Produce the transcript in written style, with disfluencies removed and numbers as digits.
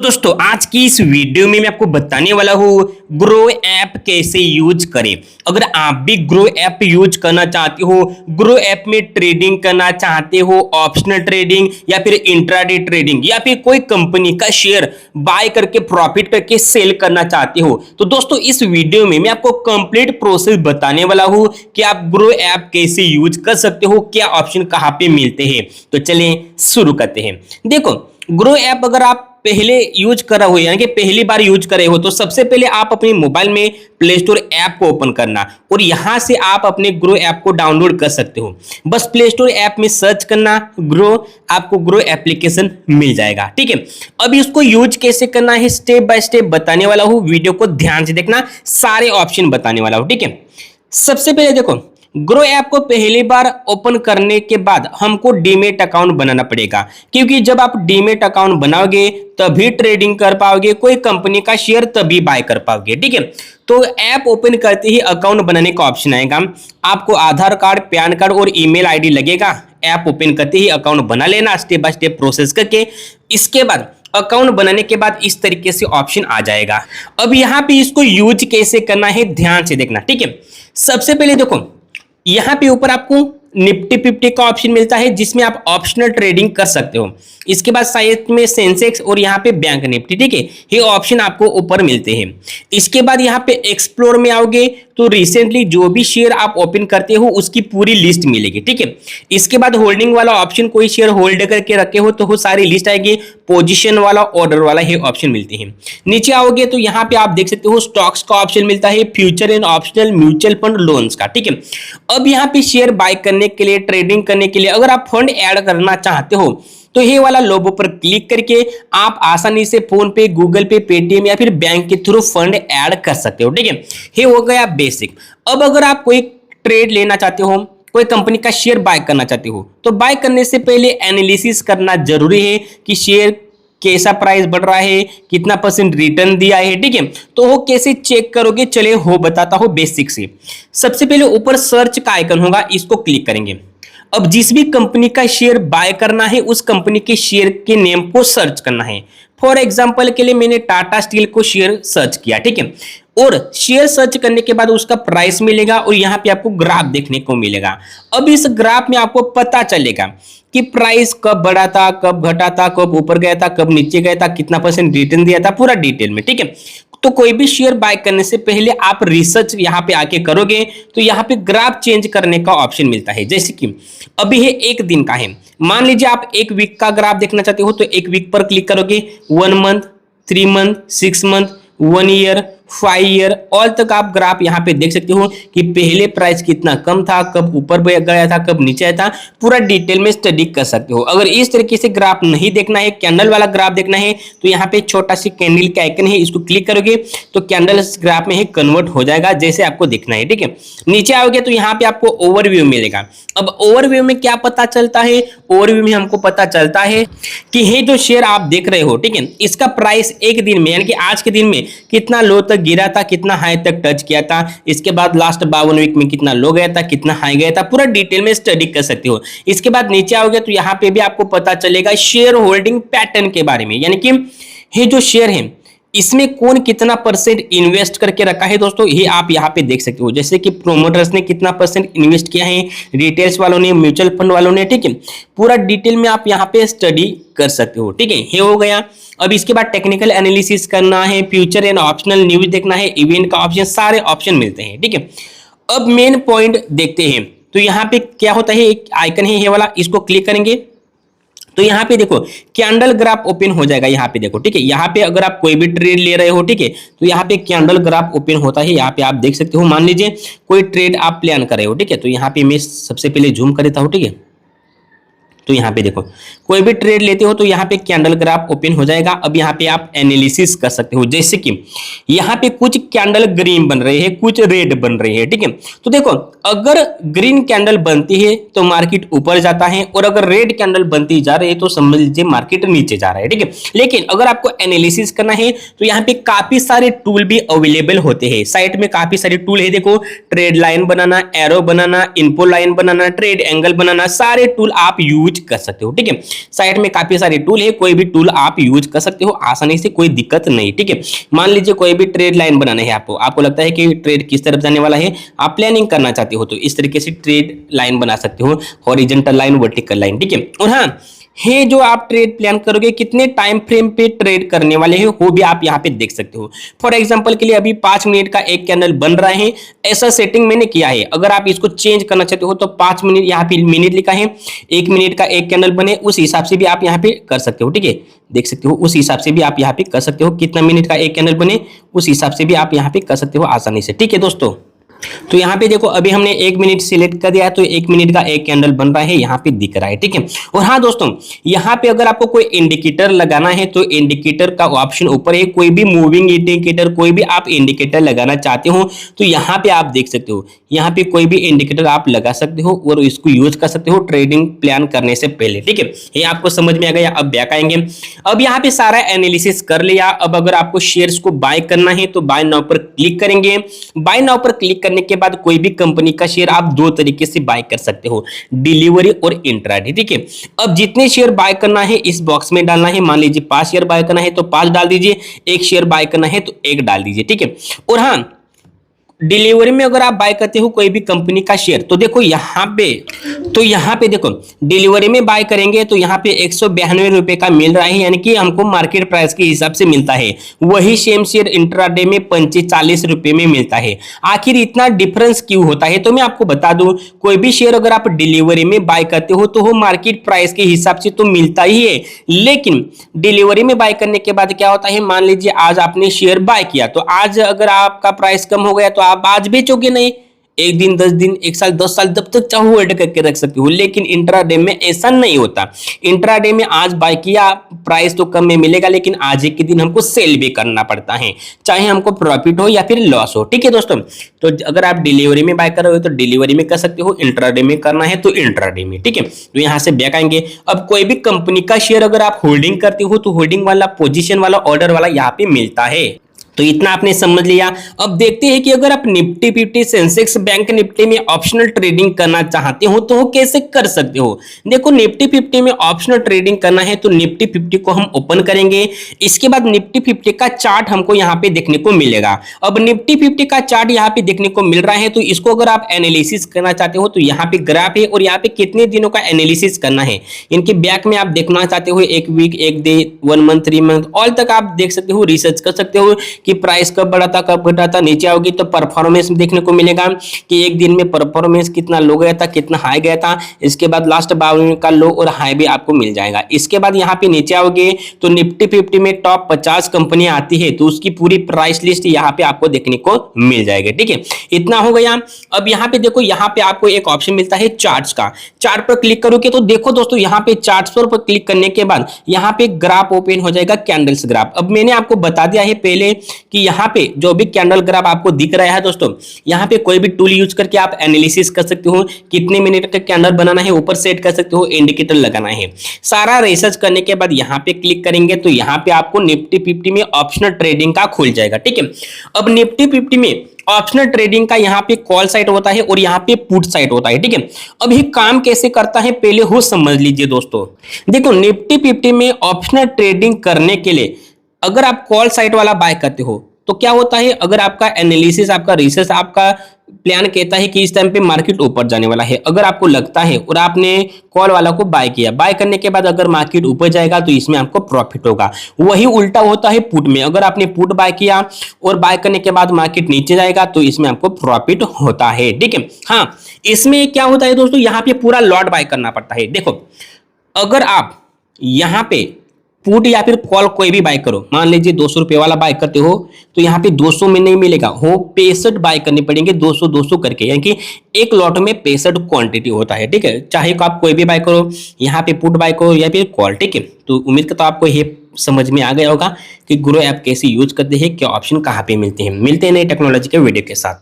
दोस्तों आज की इस वीडियो में मैं आपको बताने वाला हूँ ग्रो ऐप कैसे यूज करें। अगर आप भी ग्रो ऐप यूज करना चाहते हो, ग्रो ऐप में ट्रेडिंग करना चाहते हो, ऑप्शनल ट्रेडिंग या फिर इंट्राडे ट्रेडिंग या फिर कोई कंपनी का शेयर बाय करके प्रॉफिट करके सेल करना चाहते हो, तो दोस्तों इस वीडियो में मैं आपको कंप्लीट प्रोसेस बताने वाला हूँ कि आप ग्रो ऐप कैसे यूज कर सकते हो, क्या ऑप्शन कहाँ पे मिलते हैं। तो चलें शुरू करते हैं। देखो ग्रो ऐप अगर आप पहले यूज करा हो यानी कि पहली बार यूज करे हो तो सबसे पहले आप अपने मोबाइल में प्ले स्टोर ऐप को ओपन करना और यहां से आप अपने ग्रो ऐप को डाउनलोड कर सकते हो। बस प्ले स्टोर ऐप में सर्च करना ग्रो, आपको ग्रो एप्लीकेशन मिल जाएगा। ठीक है, अभी इसको यूज कैसे करना है स्टेप बाय स्टेप बताने वाला हूं, वीडियो को ध्यान से देखना, सारे ऑप्शन बताने वाला हूं। ठीक है, सबसे पहले देखो ग्रो ऐप को पहली बार ओपन करने के बाद हमको डीमेट अकाउंट बनाना पड़ेगा, क्योंकि जब आप डीमेट अकाउंट बनाओगे तभी ट्रेडिंग कर पाओगे, कोई कंपनी का शेयर तभी बाय कर पाओगे। ठीक है, तो ऐप ओपन करते ही अकाउंट बनाने का ऑप्शन आएगा, आपको आधार कार्ड, पैन कार्ड और ईमेल आईडी लगेगा। ऐप ओपन करते ही अकाउंट बना लेना स्टेप बाय स्टेप प्रोसेस करके। इसके बाद अकाउंट बनाने के बाद इस तरीके से ऑप्शन आ जाएगा। अब यहाँ पे इसको यूज कैसे करना है ध्यान से देखना। ठीक है, सबसे पहले देखो यहां पे ऊपर आपको निफ्टी 50 का ऑप्शन मिलता है जिसमें आप ऑप्शनल ट्रेडिंग कर सकते हो। इसके बाद साइड में सेंसेक्स और यहाँ पे बैंक निफ्टी। ठीक है, ये ऑप्शन आपको ऊपर मिलते हैं। इसके बाद यहाँ पे एक्सप्लोर में आओगे तो रिसेंटली जो भी शेयर आप ओपन करते हो उसकी पूरी लिस्ट मिलेगी। ठीक है, इसके बाद होल्डिंग वाला ऑप्शन, कोई शेयर होल्ड करके रखे हो तो वो सारी लिस्ट आएगी। पोजीशन वाला, ऑर्डर वाला ये ऑप्शन मिलते हैं। नीचे आओगे तो यहाँ पे आप देख सकते हो स्टॉक्स का ऑप्शन मिलता है, future and optional mutual fund loans का। ठीक है, अब यहाँ पे शेयर बाय करने के लिए, ट्रेडिंग करने के लिए अगर आप फंड ऐड करना चाहते हो तो ये वाला लोगो पर क्लिक करके आप आसानी से फोन पे, गूगल पे, पेटीएम या फिर बैंक के थ्रू फंड ऐड कर सकते हो। ठीक है, ये हो गया बेसिक। अब अगर आप कोई ट्रेड लेना चाहते हो, कोई कंपनी का शेयर बाय करना चाहते हो, तो बाय करने से पहले एनालिसिस करना जरूरी है कि शेयर कैसा प्राइस बढ़ रहा है, कितना % रिटर्न दिया है। ठीक है, तो वो कैसे चेक करोगे, चले हो बताता हूं बेसिक से। सबसे पहले ऊपर सर्च का आइकन होगा, इसको क्लिक करेंगे। अब जिस भी कंपनी का शेयर बाय करना है उस कंपनी के शेयर के नेम को सर्च करना है। फॉर एग्जांपल के लिए मैंने टाटा स्टील को शेयर सर्च किया। ठीक है, और शेयर सर्च करने के बाद उसका प्राइस मिलेगा और यहाँ पे आपको ग्राफ देखने को मिलेगा। अब इस ग्राफ में आपको पता चलेगा कि प्राइस कब बढ़ा था, कब घटा था, कब ऊपर गया था, कब नीचे गया था, कितना % रिटर्न दिया था, पूरा डिटेल में। ठीक है, तो कोई भी शेयर बाय करने से पहले आप रिसर्च यहाँ पे आके करोगे तो यहाँ पे ग्राफ चेंज करने का ऑप्शन मिलता है। जैसे कि अभी ये एक दिन का है, मान लीजिए आप एक वीक का ग्राफ देखना चाहते हो तो एक वीक पर क्लिक करोगे। 1 month, 3 month, 6 month, 1 year, 5 year all तक आप ग्राफ यहाँ पे देख सकते हो कि पहले प्राइस कितना कम था, कब ऊपर गया था, कब नीचे आया था, पूरा डिटेल में स्टडी कर सकते हो। अगर इस तरीके से ग्राफ नहीं देखना है, कैंडल वाला ग्राफ देखना है, तो यहाँ पे छोटा सी कैंडल का आइकन है, इसको क्लिक करोगे तो कैंडल ग्राफ में ही कन्वर्ट हो जाएगा जैसे आपको देखना है। ठीक है, नीचे आओगे तो यहाँ पे आपको ओवरव्यू मिलेगा। अब ओवरव्यू में क्या पता चलता है, ओवरव्यू में हमको पता चलता है कि ये जो शेयर आप देख रहे हो, ठीक है, इसका प्राइस एक दिन में यानी कि आज के दिन में कितना लो तक गिरा था, कितना हाई तक टच किया था, इसके बाद लास्ट 52 वीक में कितना लो गया था, कितना हाई गया था, पूरा डिटेल में स्टडी कर सकते हो। इसके बाद नीचे आओगे तो यहाँ पे भी आपको पता चलेगा शेयर होल्डिंग पैटर्न के बारे में, यानी कि ये जो शेयर है इसमें कौन कितना % इन्वेस्ट करके रखा है। दोस्तों ये आप यहाँ पे देख सकते हो, जैसे कि प्रोमोटर्स ने कितना % इन्वेस्ट किया है, रिटेल्स वालों ने, म्यूचुअल फंड वालों ने। ठीक है, पूरा डिटेल में आप यहाँ पे स्टडी कर सकते हो। ठीक है, ये हो गया। अब इसके बाद टेक्निकल एनालिसिस करना है, फ्यूचर एंड ऑप्शनल न्यूज देखना है, इवेंट का ऑप्शन, सारे ऑप्शन मिलते हैं। ठीक है, अब मेन पॉइंट देखते हैं। तो यहाँ पे क्या होता है, एक आइकन है ये वाला, इसको क्लिक करेंगे तो यहाँ पे देखो कैंडल ग्राफ ओपन हो जाएगा। यहाँ पे देखो, ठीक है, यहाँ पे अगर आप कोई भी ट्रेड ले रहे हो, ठीक है, तो यहाँ पे कैंडल ग्राफ ओपन होता है। यहाँ पे आप देख सकते हो, मान लीजिए कोई ट्रेड आप प्लान कर रहे हो, ठीक है, तो यहाँ पे मैं सबसे पहले जूम कर देता हूँ। ठीक है, तो यहाँ पे देखो कोई भी ट्रेड लेते हो तो यहाँ पे कैंडल ग्राफ ओपन हो जाएगा। अब यहाँ पे आप एनालिसिस कर सकते हो, जैसे कि यहाँ पे कुछ कैंडल ग्रीन बन रहे हैं, कुछ रेड बन रहे हैं। ठीक है, तो देखो अगर ग्रीन कैंडल बनती है तो मार्केट ऊपर जाता है और अगर रेड कैंडल बनती जा रही है तो समझ लीजिए मार्केट नीचे जा रहा है। ठीक है, लेकिन अगर आपको एनालिसिस करना है तो यहाँ पे काफी सारे टूल भी अवेलेबल होते हैं। साइट में काफी सारे टूल है, देखो ट्रेड लाइन बनाना, एरो बनाना, इनपो लाइन बनाना, ट्रेड एंगल बनाना, सारे टूल आप यूज यूज कर सकते हो। ठीक है, साइट में काफी सारे टूल है, कोई भी टूल आप यूज कर सकते हो आसानी से, कोई दिक्कत नहीं। ठीक है, मान लीजिए कोई भी ट्रेड लाइन बनाना है आपको लगता है कि ट्रेड किस तरफ जाने वाला है, आप प्लानिंग करना चाहते हो तो इस तरीके से ट्रेड लाइन बना सकते हो, हॉरिजॉन्टल लाइन, वर्टिकल लाइन। ठीक है, और हाँ, है जो आप ट्रेड प्लान करोगे कितने टाइम फ्रेम पे ट्रेड करने वाले हो वो भी आप यहाँ पे देख सकते हो। फॉर एग्जांपल के लिए अभी 5 मिनट का एक कैंडल बन रहा है, ऐसा सेटिंग मैंने किया है। अगर आप इसको चेंज करना चाहते हो तो 5 मिनट, यहाँ पे मिनट लिखा है, 1 मिनट का एक कैंडल बने उस हिसाब से भी आप यहाँ पे कर सकते हो। ठीक है, देख सकते हो, उस हिसाब से भी आप यहाँ पे कर सकते हो, कितना मिनट का एक कैंडल बने उस हिसाब से भी आप यहाँ पे कर सकते हो आसानी से। ठीक है दोस्तों, तो यहाँ पे देखो अभी हमने 1 मिनट सिलेक्ट कर दिया है तो 1 मिनट का एक कैंडल बन रहा है, यहाँ पे दिख रहा है। ठीक है, और हाँ दोस्तों, यहाँ पे अगर आपको कोई इंडिकेटर लगाना है तो इंडिकेटर का ऑप्शन ऊपर है, कोई भी मूविंग इंडिकेटर, कोई भी आप इंडिकेटर लगाना चाहते हो तो यहाँ पे आप देख सकते हो, यहाँ पे कोई भी इंडिकेटर आप लगा सकते हो और इसको यूज कर सकते हो ट्रेडिंग प्लान करने से पहले। ठीक है, ये आपको समझ में आ गया। अब बैक आएंगे, अब यहाँ पे सारा एनालिसिस कर लिया। अब अगर आपको शेयर्स को बाय करना है तो बाय नाउ पर क्लिक करेंगे। बाय नाउ पर क्लिक करने के बाद कोई भी कंपनी का शेयर आप 2 तरीके से बाय कर सकते हो, डिलीवरी और इंट्राडे। ठीक है, अब जितने शेयर बाय करना है इस बॉक्स में डालना है। मान लीजिए 5 शेयर बाय करना है तो 5 डाल दीजिए, 1 शेयर बाय करना है तो 1 डाल दीजिए। ठीक है, और हाँ, डिलीवरी में अगर आप बाय करते हो कोई भी कंपनी का शेयर तो देखो यहाँ पे देखो डिलीवरी में बाय करेंगे तो यहाँ पे 192 रुपए का मिल रहा है, यानी कि हमको मार्केट प्राइस के हिसाब से मिलता है। वही सेम शेयर इंट्राडे में 45 रुपए में मिलता है। आखिर इतना डिफरेंस क्यों होता है? तो मैं आपको बता दूं, कोई भी शेयर अगर आप डिलीवरी में बाय करते हो तो वो मार्केट प्राइस के हिसाब से तो मिलता ही है, लेकिन डिलीवरी में बाय करने के बाद क्या होता है, मान लीजिए आज आपने शेयर बाय किया तो आज अगर आपका प्राइस कम हो गया तो आप आज बेचोगे नहीं, 1 दिन, 10 दिन, 1 साल, 10 साल तब तक चाहो होल्ड करके रख सकते हो। लेकिन इंट्राडे में ऐसा नहीं होता। इंट्राडे में आज बाय किया, प्राइस तो कम में मिलेगा लेकिन आज एक के दिन हमको सेल भी करना पड़ता है, चाहे हमको प्रॉफिट हो या फिर लॉस हो। ठीक है दोस्तों, तो अगर आप डिलीवरी में बाय कर रहे हो तो डिलीवरी में कर सकते हो, इंट्राडे में करना है तो इंट्राडे में। ठीक है, तो यहां से बैक आएंगे। अब कोई भी कंपनी का शेयर अगर आप होल्डिंग करते हो तो होल्डिंग वाला, पोजीशन वाला, ऑर्डर वाला यहाँ पे मिलता है। तो इतना आपने समझ लिया। अब देखते हैं कि अगर आप निफ्टी 50, सेंसेक्स, बैंक निफ्टी में ऑप्शनल ट्रेडिंग करना चाहते हो तो वो कैसे कर सकते हो। देखो, निफ्टी 50 में ऑप्शनल ट्रेडिंग करना है तो निफ्टी 50 को हम ओपन करेंगे। इसके बाद निफ्टी 50 का चार्ट हमको यहाँ पे देखने को मिलेगा। अब निफ्टी 50 का चार्ट यहाँ पे देखने को मिल रहा है तो इसको अगर आप एनालिसिस करना चाहते हो तो यहाँ पे ग्राफ है और यहाँ पे कितने दिनों का एनालिसिस करना है, इनके बैक में आप देखना चाहते हो 1 week, 1 day, 1 month, 3 month, all तक आप देख सकते हो, रिसर्च कर सकते हो कि प्राइस कब बढ़ा था, कब घटा था। नीचे आओगी तो परफॉर्मेंस देखने को मिलेगा कि एक दिन में परफॉर्मेंस कितना लो गया था, कितना हाई गया था। इसके बाद लास्ट 52 मिनट का लो और हाई भी आपको मिल जाएगा। इसके बाद यहाँ पे नीचे आओगे तो निफ्टी 50 में टॉप 50 कंपनियां आती है तो उसकी पूरी प्राइस लिस्ट यहाँ पे आपको देखने को मिल जाएगी। ठीक है, इतना हो गया। अब यहाँ पे देखो, यहाँ पे आपको एक ऑप्शन मिलता है चार्ट्स का। चार्ट पर क्लिक करोगे तो देखो दोस्तों, यहाँ पे चार्ट्स पर क्लिक करने के बाद यहाँ पे ग्राफ ओपन हो जाएगा, कैंडल्स ग्राफ। अब मैंने आपको बता दिया है पहले कि यहाँ पे जो भी कैंडल ग्राफ आपको दिख रहा है दोस्तों, यहाँ पे कोई भी टूल यूज करके आप एनालिसिस कर सकते हो, कितने मिनट का कैंडल बनाना है ऊपर सेट कर सकते हो, इंडिकेटर लगाना है। सारा रिसर्च करने के बाद यहाँ पे क्लिक करेंगे तो यहाँ पे आपको निफ्टी 50 में ऑप्शनल ट्रेडिंग का खुल जाएगा। ठीक है, अब निफ्टी 50 में ऑप्शनल ट्रेडिंग का यहाँ पे कॉल साइट होता है और यहाँ पे पुट साइट होता है। ठीक है, अब ये काम कैसे करता है पहले हो समझ लीजिए दोस्तों। देखो, निफ्टी 50 में ऑप्शनल ट्रेडिंग करने के लिए अगर आप कॉल साइट वाला बाय करते हो तो क्या होता है, अगर आपका एनालिसिस, आपका रिसर्च, आपका प्लान कहता है कि इस टाइम पे मार्केट ऊपर जाने वाला है, अगर आपको लगता है और आपने कॉल वाला को बाय किया, बाय करने के बाद अगर मार्केट ऊपर जाएगा तो इसमें आपको प्रॉफिट होगा। वही उल्टा होता है पुट में, अगर आपने पुट बाय किया और बाय करने के बाद मार्केट नीचे जाएगा तो इसमें आपको प्रॉफिट होता है। ठीक है, हाँ, इसमें क्या होता है दोस्तों, यहाँ पे पूरा लॉट बाय करना पड़ता है। देखो, अगर आप यहाँ पे पुट या फिर कॉल कोई भी बाय करो, मान लीजिए 200 रुपए वाला बाय करते हो तो यहाँ पे 200 में नहीं मिलेगा, हो 65 बाय करने पड़ेंगे 200 200 करके, यानी कि एक लॉट में 65 क्वांटिटी होता है। ठीक है, चाहे आप कोई भी बाय करो, यहाँ पे पुट बाय करो या फिर कॉल। ठीक है, तो उम्मीद करता हूं आपको ये समझ में आ गया होगा कि ग्रो ऐप कैसे यूज करते हैं, क्या ऑप्शन कहाँ पे मिलते हैं। मिलते हैं नई टेक्नोलॉजी के वीडियो के साथ।